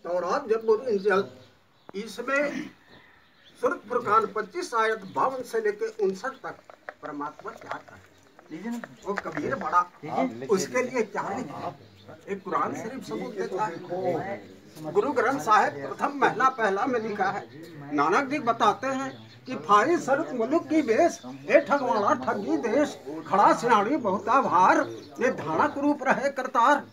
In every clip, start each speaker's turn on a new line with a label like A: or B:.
A: तौरात जबूर इंजील इसमें सूरत फुरकान 25 आयत 52 से लेके 59 तक परमात्मा क्या है वो कबीर बड़ा उसके लिए क्या लिखा एक कुरान शरीफ सबूत देता है। गुरु ग्रंथ साहिब प्रथम महला पहला में लिखा है। नानक जी बताते हैं कि फारी स्वरूप मुलुक की बेस ए ठगवाड़ा ठगी देश खड़ा सियाणी बहुता भार ये धानक रूप रहे करतार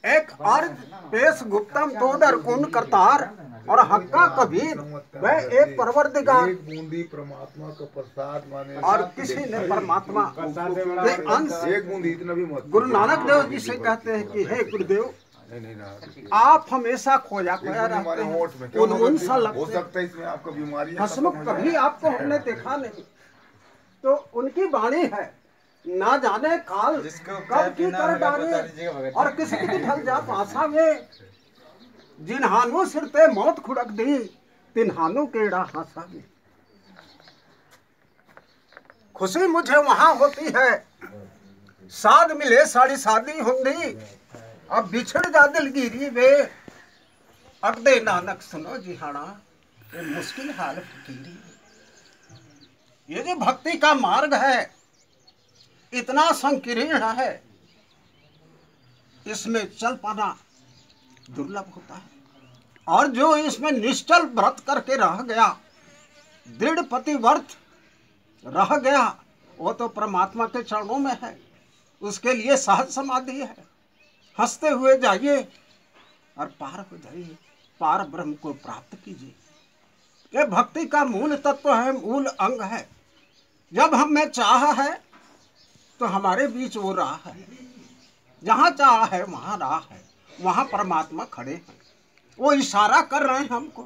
A: एक अर्ज पेश गुप्तम तो दर कुन करतार और हक्का कबीर वह एक परवरदिगार
B: एक बूंदी परमात्मा का प्रसाद माने
A: और किसी ने परमात्मा के अंश
B: एक बूंदी इतना भी मत।
A: गुरु नानक देव जी से कहते हैं कि हे गुरुदेव आप हमेशा खोया खोया रहते हैं उनमुन सा
B: हो
A: लगते
B: सकता है इसमें आपको बीमारी
A: हसमुख कभी आपको हमने देखा नहीं। तो उनकी वाणी है ना जाने काल कब की कर डाले और किसी की ढल जा पासा में जिन्हानु सिरते मौत खुड़क दी तिन्हानु केड़ा हासा में। खुशी मुझे वहां होती है साध मिले साड़ी शादी हुंदी अब बिछड़ जा दिलगिरी वे अब दे नानक सुनो जिहाना ये मुश्किल हाल फकीरी। ये जो भक्ति का मार्ग है इतना संकीर्ण है इसमें चल पाना दुर्लभ होता है और जो इसमें निश्चल व्रत करके रह गया दृढ़ पतिव्रत रह गया वो तो परमात्मा के चरणों में है। उसके लिए सहज समाधि है। हंसते हुए जाइए और पार हो जाइए पार ब्रह्म को प्राप्त कीजिए। ये भक्ति का मूल तत्व है मूल अंग है। जब हम में चाह है तो हमारे बीच वो राह है। जहाँ चाह है वहाँ राह है वहाँ परमात्मा खड़े हैं। वो इशारा कर रहे हैं हमको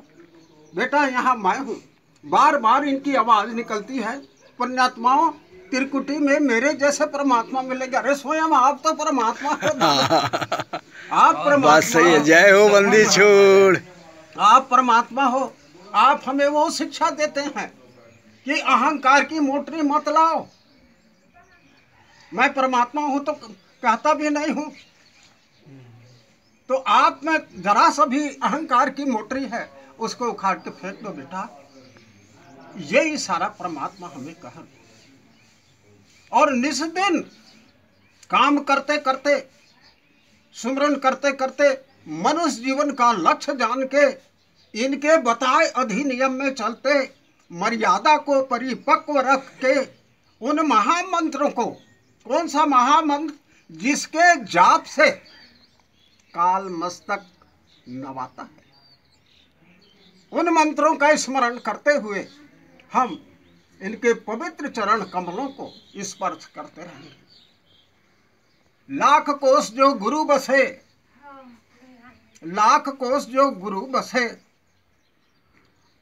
A: बेटा यहाँ मैं हूँ। बार बार इनकी आवाज निकलती है पुण्यात्माओं त्रिकुटी में मेरे जैसे परमात्मा मिलेगा। अरे स्वयं आप तो परमात्मा हो आप परमात्मा
C: सही है। जय हो बंदी छोड़
A: आप परमात्मा हो। आप हमें वो शिक्षा देते हैं कि अहंकार की मोटरी मत लाओ। मैं परमात्मा हूं तो कहता भी नहीं हूं। तो आप में जरा सा भी अहंकार की मोटरी है उसको उखाड़ के फेंक दो बेटा। ये इशारा परमात्मा हमें कहा और निस्दिन काम करते करते सुमरन करते करते मनुष्य जीवन का लक्ष्य जान के इनके बताए अधिनियम में चलते मर्यादा को परिपक्व रख के उन महामंत्रों को कौन सा महामंत्र जिसके जाप से काल मस्तक नवाता है उन मंत्रों का स्मरण करते हुए हम इनके पवित्र चरण कमलों को स्पर्श करते रहेंगे। लाख कोस जो गुरु बसे लाख कोस जो गुरु बसे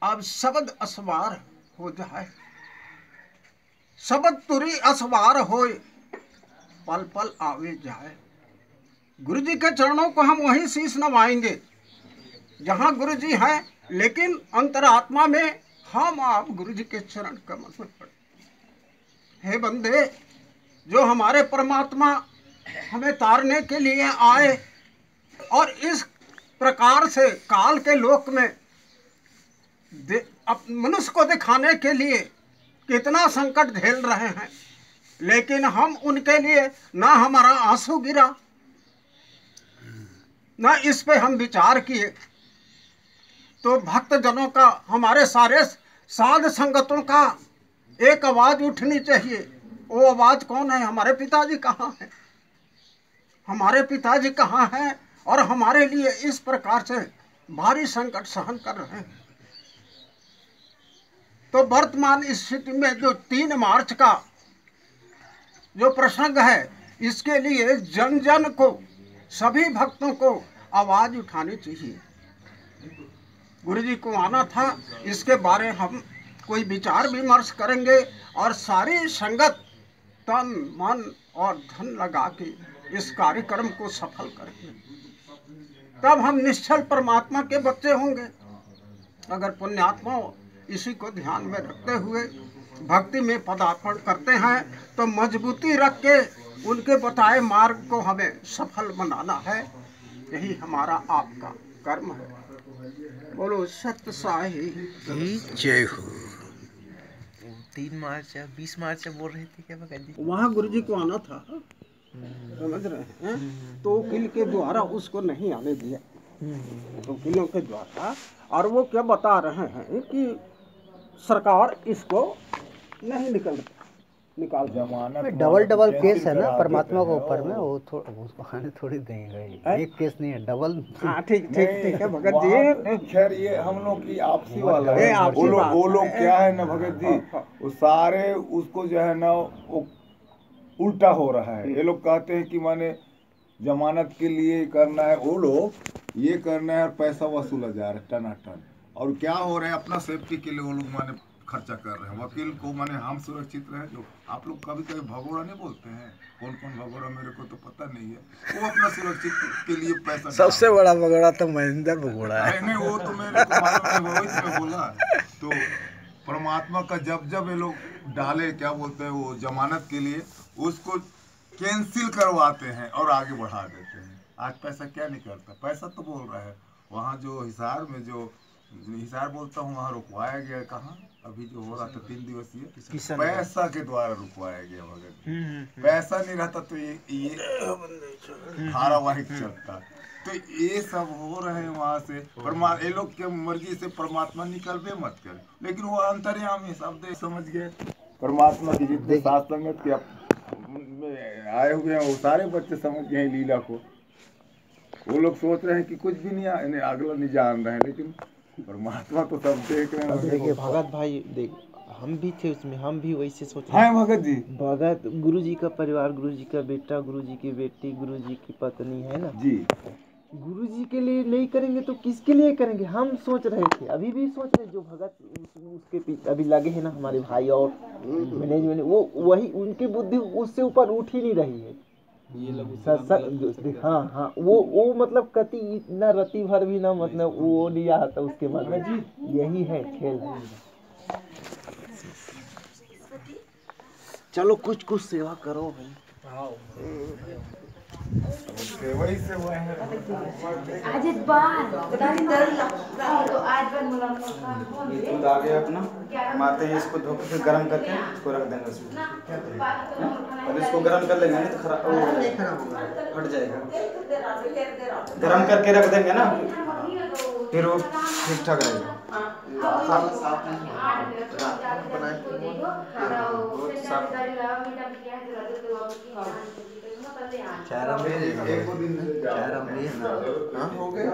A: अब शब्द असवार हो जाए शब्द तुरी असवार होए पल पल आवे जाए। गुरु जी के चरणों को हम वहीं शीश नवाएंगे जहां गुरु जी हैं लेकिन अंतरात्मा में हम आप गुरु जी के चरण कमल में पड़े। हे बंदे जो हमारे परमात्मा हमें तारने के लिए आए और इस प्रकार से काल के लोक में मनुष्य को दिखाने के लिए कितना संकट झेल रहे हैं लेकिन हम उनके लिए ना हमारा आंसू गिरा ना इस पे हम विचार किए। तो भक्त जनों का हमारे सारे साध संगतों का एक आवाज उठनी चाहिए। वो आवाज कौन है? हमारे पिताजी कहाँ हैं? हमारे पिताजी कहाँ हैं और हमारे लिए इस प्रकार से भारी संकट सहन कर रहे हैं। तो वर्तमान स्थिति में जो 3 मार्च का जो प्रसंग है इसके लिए जन जन को सभी भक्तों को आवाज उठानी चाहिए। गुरु जी को आना था इसके बारे हम कोई विचार विमर्श करेंगे और सारी संगत तन मन और धन लगा के इस कार्यक्रम को सफल करेंगे। तब हम निश्चल परमात्मा के बच्चे होंगे। अगर पुण्यात्मा इसी को ध्यान में रखते हुए भक्ति में पदार्पण करते हैं तो मजबूती रख के उनके बताए मार्ग को हमें सफल बनाना है। यही हमारा आपका कर्म है। बोलो सत्य साही
C: जय हो।
D: 3 मार्च या 20 मार्च बोल रहे थे क्या भगत जी?
A: वहाँ गुरु जी को आना था, समझ रहे हैं, तो वकील के द्वारा उसको नहीं आने दिया, वकीलों के द्वारा। और वो क्या बता रहे हैं कि सरकार इसको नहीं निकाल
B: जमानत
C: डबल केस है ना
B: करा
C: परमात्मा
B: देते
C: के
B: हैं,
C: ऊपर में,
B: वो
C: वो उसको आने थोड़ी देंगे।
A: है?
C: एक केस नहीं है, डबल।
A: हाँ ठीक है भगत
B: वहाँ
A: जी।
B: खैर ये हम लोग की आपसी वाला
A: ये
B: है।
A: आपसी बात
B: वो लोग
A: है।
B: क्या है ना भगत जी, वो सारे उसको जो है ना वो उल्टा हो रहा है। ये लोग कहते हैं कि माने जमानत के लिए करना है, वो लोग ये करना है और पैसा वसूला जा रहा है टनाटन। और क्या हो रहा है, अपना सेफ्टी के लिए वो लोग माने खर्चा कर रहे हैं। वकील को माने हम सुरक्षित रहे। जो आप लोग कभी कभी भगोड़ा नहीं बोलते हैं, कौन कौन भगोड़ा मेरे को तो पता नहीं है। वो अपना सुरक्षित के लिए पैसा
C: सबसे बड़ा भगोड़ा तो महेंद्र भगोड़ा है।
B: नहीं वो तो मेरे को मालूम है, वही मैं बोला। तो परमात्मा का जब ये लोग डाले क्या बोलते हैं वो जमानत के लिए, उसको कैंसिल करवाते हैं और आगे बढ़ा देते हैं। आज पैसा क्या नहीं करता, पैसा तो बोल रहा है। वहाँ जो हिसार में जो हिसार बोलता हूँ वहाँ रुकवाया गया। कहाँ अभी जो हो रहा था 3 दिवसीय, पैसा के द्वारा रुकवाया गया भगत। पैसा नहीं रहता तो ये धारावाहिक चलता। तो ये सब हो रहे हैं वहाँ से। ये लोग के मर्जी से परमात्मा निकलबे मत करे, लेकिन वो अंतर्यामी शब्द समझ गए। परमात्मा की जितने साथ संगत के आए हुए हैं वो सारे बच्चे समझ गए हैं लीला को। वो लोग सोच रहे हैं कि कुछ भी नहीं अगला नहीं जान रहे हैं, लेकिन परमात्मा तो सब देख रहे हैं।
D: देखिए भगत भाई, देख हम भी थे उसमें, हम भी वैसे सोच रहे
B: हैं भगत जी।
D: भगत गुरु जी का परिवार, गुरु जी का बेटा, गुरु जी की बेटी, गुरु जी की पत्नी है ना
B: जी।
D: गुरु जी के लिए नहीं करेंगे तो किसके लिए करेंगे? हम सोच रहे थे, अभी भी सोच रहे, जो भगत उसके पीछे अभी लगे हैं ना हमारे भाई और मैनेजमेंट, वो वही उनकी बुद्धि उससे ऊपर उठ ही नहीं रही है। हाँ वो मतलब कति इतना रति भर भी ना, मतलब वो नहीं आता उसके मन में। यही है खेल है। चलो कुछ सेवा करो भाई।
B: वही से हुए हैं।
E: आज बार तो आज बार
F: ये दूध आ गया अपना, हम आते हैं इसको धो के फिर गर्म करके इसको रख देंगे उसमें। और इसको गर्म कर लेंगे नहीं तो खराब फट जाएगा। गर्म करके रख देंगे ना फिर वो ठीक ठाक रहेगा।
D: चार हो गया।